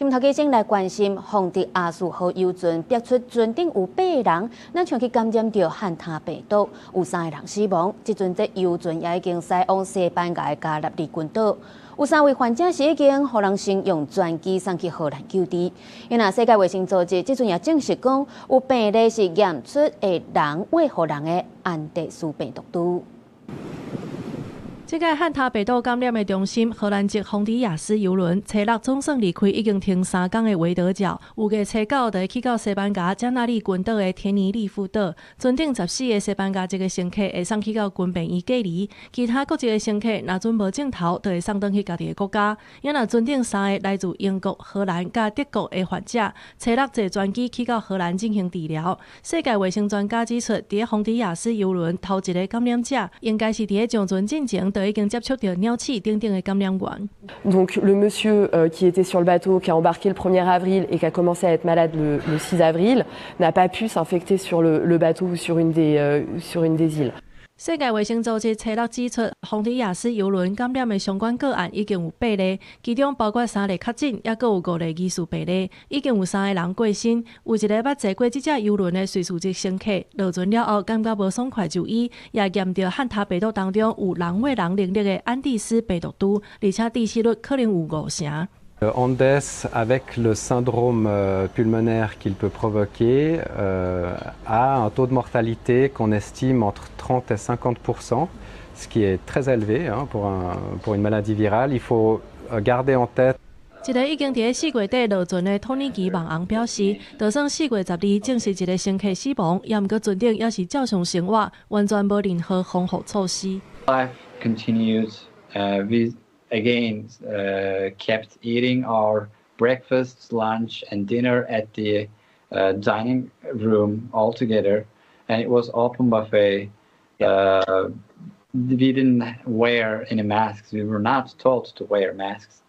今頭記者來關心豐田亞斯號遊船跌出船頂有8人，咱長期感染到漢他病毒，有3個人死亡。這陣這遊船也已經駛往西班牙的加納利群島，有3位患者是已經予人先用專機送去荷蘭救治。因為世界衛生組織這陣也證實講，有病例是驗出的人餵予人的安德斯病毒株。這個漢他病毒感染的中心，荷蘭籍豐田亞斯遊輪初六總算離開已經停3天的維德角，預計初9就會去到西班牙加那利群島的天尼利夫島。船頂14個西班牙籍的乘客會送去到軍病院隔離，其他國籍的乘客若準無症頭，就會送轉去家己的國家。因若船頂3個來自英國、荷蘭加德國的患者，初六坐專機去到荷蘭進行治療。世界衛生專家指出，佇豐田亞斯遊輪頭一個感染者，應該是佇上船進前已經接觸到鳥鼠等等的感染源。Donc le monsieur qui était sur le bateau, qui a embarqué le 1er avril et qui a commencé à être malade le 6 avril, n'a pas pu s'infecter sur le bateau ou sur une des îles. 世界衛生組織初六指出，豐田亞斯遊輪感染的相關個案已經有8例，其中包括3例確診，也閣有5例疑似病例，已經有3個人過身。有一個捌坐過這隻遊輪的瑞士籍乘客，落船了後感覺無爽快就醫，也驗到漢他病毒當中有人餵人能力的安地斯病毒株，而且致死率可能有50%。Andes, avec le syndrome pulmonaire qu'il peut provoquer, a un taux de mortalité qu'on estime entre 30 et 50%, ce qui est très élevé pour une maladie virale. Il faut garder en tête. 一個已經在4月底落船的托尼基網紅表示，就算4月12證實一個乘客死亡，也毋過船頂也是照常生活，完全無任何防護措施。Life continues. We again kept eating our breakfast, lunch, and dinner at the dining room all together, and it was open buffet. We didn't wear any masks. We were not told to wear masks.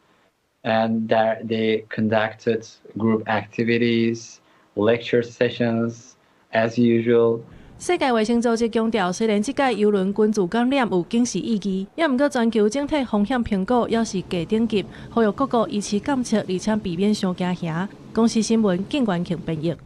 And they conducted group activities, lecture sessions, as usual. 世界衛生組織強調，雖然這屆遊輪群組感染有警示意義，也毋過全球整體風險評估也是低等級，呼籲各國以此監測，而且避免傷驚嚇。公視新聞，景元慶編譯。